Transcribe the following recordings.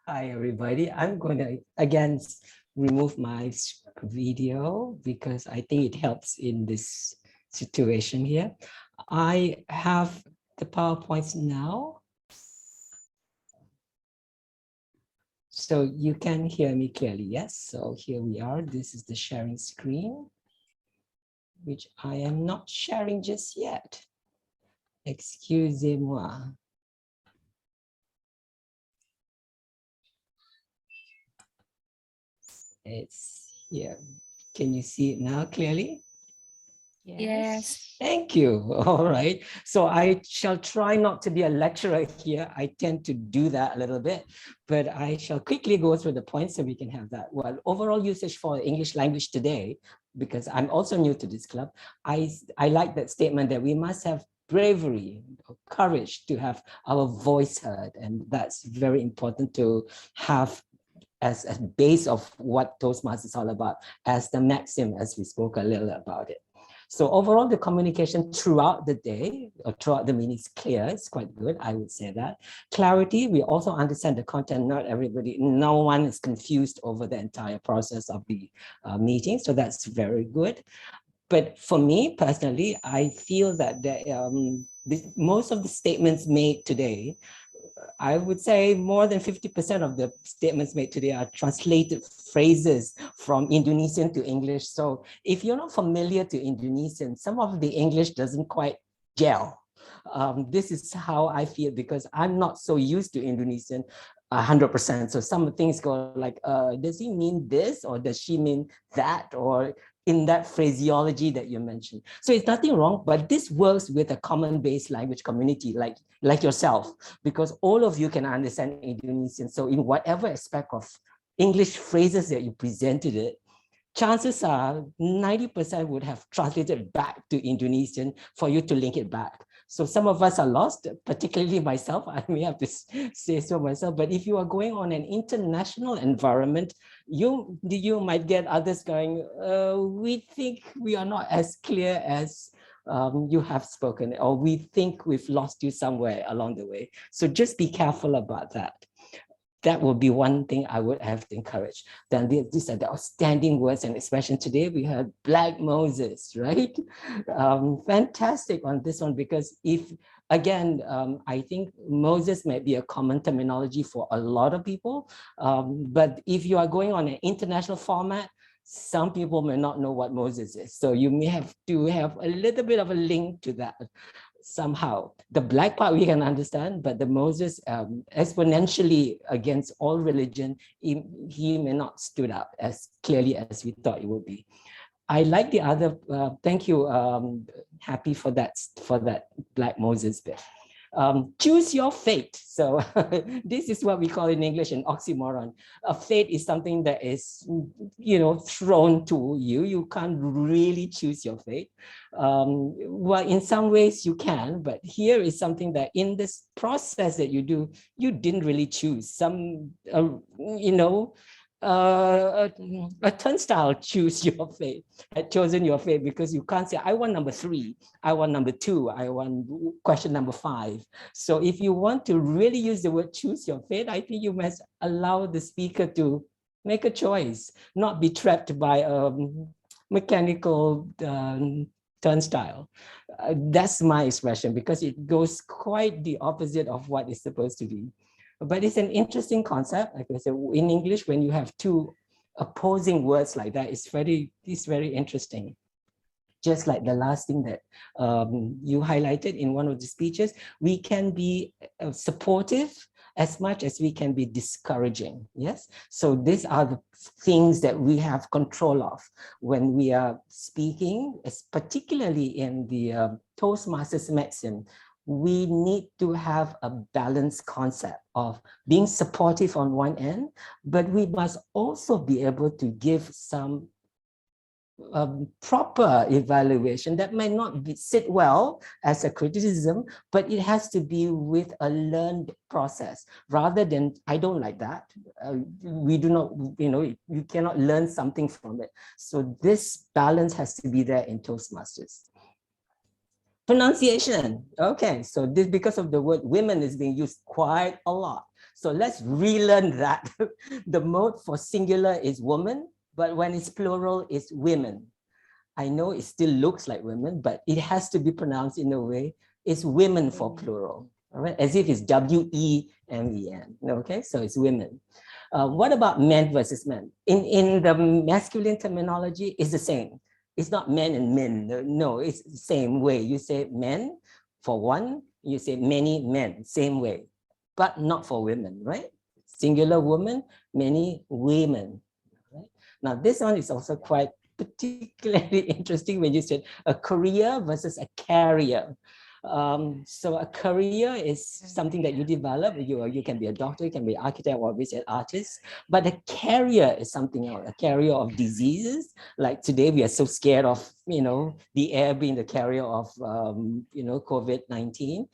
Hi, everybody. I'm going to again remove my video because I think it helps in this situation here. I have the PowerPoints now. So you can hear me clearly, yes? So here we are. This is the sharing screen, which I am not sharing just yet. Excusez-moi. It's here. Can you see it now clearly? Yes. Thank you. All right. So I shall try not to be a lecturer here. I tend to do that a little bit, but I shall quickly go through the points so we can have that. Well, overall usage for English language today, because I'm also new to this club, I like that statement that we must have bravery, courage to have our voice heard. And that's very important to have as a base of what Toastmasters is all about, as the maxim, as we spoke a little about it. So overall, the communication throughout the day or throughout the meeting is clear. It's quite good, I would say that. Clarity, we also understand the content. Not everybody, no one is confused over the entire process of the meeting. So that's very good. But for me personally, I feel that most of the statements made today, I would say more than 50% of the statements made today are translated phrases from Indonesian to English. So if you're not familiar to Indonesian, some of the English doesn't quite gel. This is how I feel because I'm not so used to Indonesian 100%. So some things go like, does he mean this or does she mean that? Or in that phraseology that you mentioned. So it's nothing wrong, but this works with a common base language community like yourself, because all of you can understand Indonesian. So in whatever aspect of English phrases that you presented it, chances are 90% would have translated back to Indonesian for you to link it back. So some of us are lost, particularly myself. I may have to say so myself, but if you are going on an international environment, you might get others going, we think we are not as clear as you have spoken, or we think we've lost you somewhere along the way. So just be careful about that. That would be one thing I would have to encourage. Then these are the outstanding words and expressions. Today we heard Black Moses, right? Fantastic on this one, because if, again, I think Moses may be a common terminology for a lot of people, but if you are going on an international format, some people may not know what Moses is. So you may have to have a little bit of a link to that somehow. The black part we can understand, but the Moses exponentially against all religion, he may not stood up as clearly as we thought it would be. I like the other, thank you, Happy for that Black Moses bit. Choose your fate. So this is what we call in English an oxymoron. A fate is something that is, thrown to you. You can't really choose your fate. Well, in some ways you can, but here is something that in this process that you do, you didn't really choose. Some, a turnstile choose your fate, had chosen your fate, because you can't say, I want number 3, I want number 2, I want question number 5. So if you want to really use the word choose your fate, I think you must allow the speaker to make a choice, not be trapped by a mechanical turnstile. That's my expression, because it goes quite the opposite of what it's supposed to be. But it's an interesting concept. Like I said, in English, when you have two opposing words like that, it's very interesting. Just like the last thing that you highlighted in one of the speeches, we can be supportive as much as we can be discouraging. Yes. So these are the things that we have control of when we are speaking, particularly in the Toastmasters maxim. We need to have a balanced concept of being supportive on one end, but we must also be able to give some proper evaluation that may not sit well as a criticism, but it has to be with a learned process rather than, I don't like that. We do not, you cannot learn something from it. So this balance has to be there in Toastmasters. Pronunciation. Okay, so this, because of the word women, is being used quite a lot. So let's relearn that. The mode for singular is woman, but when it's plural, it's women. I know it still looks like women, but it has to be pronounced in a way, it's women for plural, all right? As if it's W-E-M-E-N, okay? So it's women. What about men versus men? In the masculine terminology, it's the same. It's not men and men, no, it's the same way. You say men for one, you say many men, same way, but not for women, right? Singular woman, many women, right? Now this one is also quite particularly interesting when you said a career versus a carrier. So a career is something that you develop. You can be a doctor, you can be an architect, or be an artist, but a carrier is something else, a carrier of diseases. Like today, we are so scared of, the air being the carrier of, COVID-19,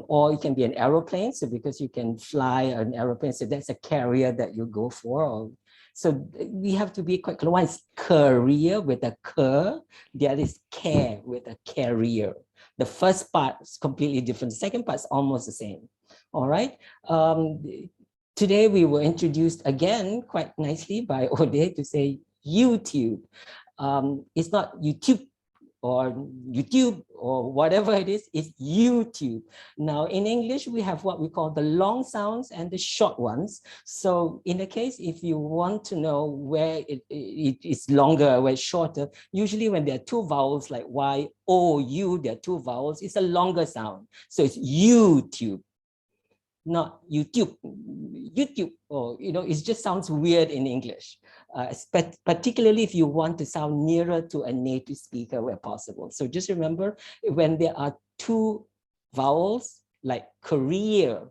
or it can be an aeroplane. So because you can fly an aeroplane, so that's a carrier that you go for. So we have to be quite clear. One is career with a cur, the other is care with a carrier. The first part is completely different. The second part is almost the same. All right. Today we were introduced again quite nicely by Ode to say YouTube. It's not YouTube or whatever it is, it's YouTube. Now in English, we have what we call the long sounds and the short ones. So in the case, if you want to know where it is longer, where it's shorter, usually when there are two vowels like Y, O, U, there are two vowels, it's a longer sound. So it's YouTube, not YouTube, or, it just sounds weird in English. Particularly if you want to sound nearer to a native speaker where possible. So just remember, when there are two vowels like career,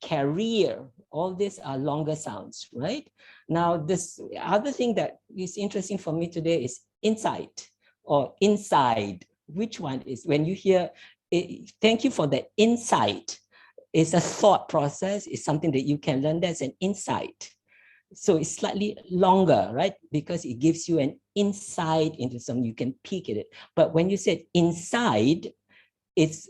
carrier, all these are longer sounds, right? Now, this other thing that is interesting for me today is insight or inside. Which one is, when you hear, thank you for the insight. It's a thought process, it's something that you can learn, that's an insight. So it's slightly longer, right? Because it gives you an insight into something, you can peek at it. But when you said inside, it's,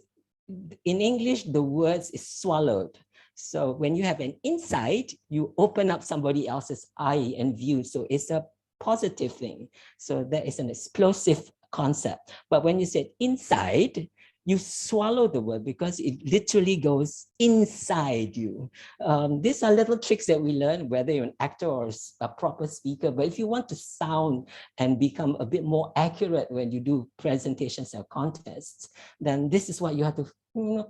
in English, the words is swallowed. So when you have an insight, you open up somebody else's eye and view. So it's a positive thing. So that is an explosive concept. But when you said inside, you swallow the word because it literally goes inside you. These are little tricks that we learn, whether you're an actor or a proper speaker. But if you want to sound and become a bit more accurate when you do presentations or contests, then this is what you have to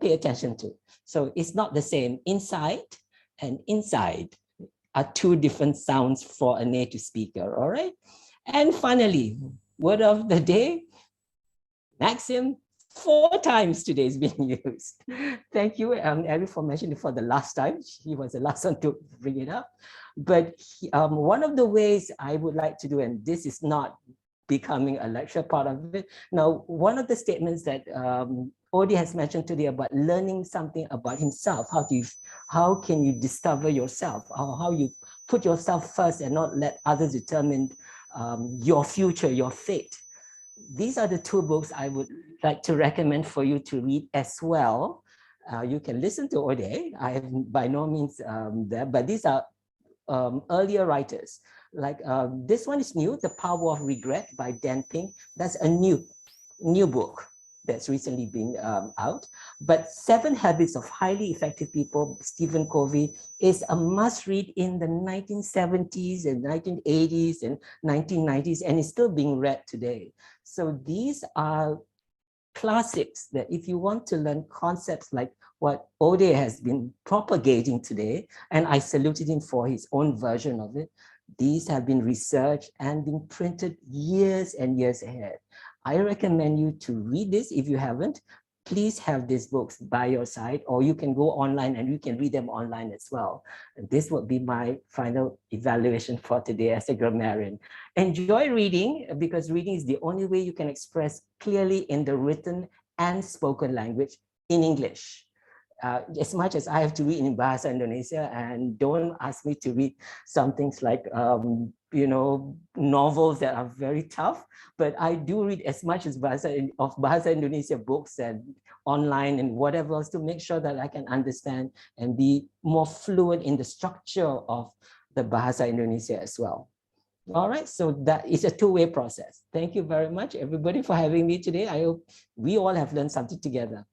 pay attention to. So it's not the same. Inside and inside are two different sounds for a native speaker, all right? And finally, word of the day, maxim. 4 times today is being used. Thank you, Eric, for mentioning it for the last time. He was the last one to bring it up. But one of the ways I would like to do, and this is not becoming a lecture part of it. Now, one of the statements that Odi has mentioned today about learning something about himself, how can you discover yourself, how you put yourself first and not let others determine your future, your fate. These are the 2 books I would like to recommend for you to read as well. You can listen to Ode. I am by no means there, but these are earlier writers. Like this one is new, The Power of Regret by Dan Pink. That's a new book that's recently been out. But 7 Habits of Highly Effective People, Stephen Covey, is a must read in the 1970s and 1980s and 1990s, and it's still being read today. So these are classics that if you want to learn concepts like what Ode has been propagating today, and I saluted him for his own version of it, these have been researched and been printed years and years ahead. I recommend you to read this. If you haven't, please have these books by your side, or you can go online and you can read them online as well. And this would be my final evaluation for today as a grammarian. Enjoy reading, because reading is the only way you can express clearly in the written and spoken language in English. As much as I have to read in Bahasa Indonesia, and don't ask me to read some things like, novels that are very tough, but I do read as much as Bahasa Indonesia books and online and whatever else to make sure that I can understand and be more fluent in the structure of the Bahasa Indonesia as well. All right, so that is a two-way process. Thank you very much, everybody, for having me today. I hope we all have learned something together.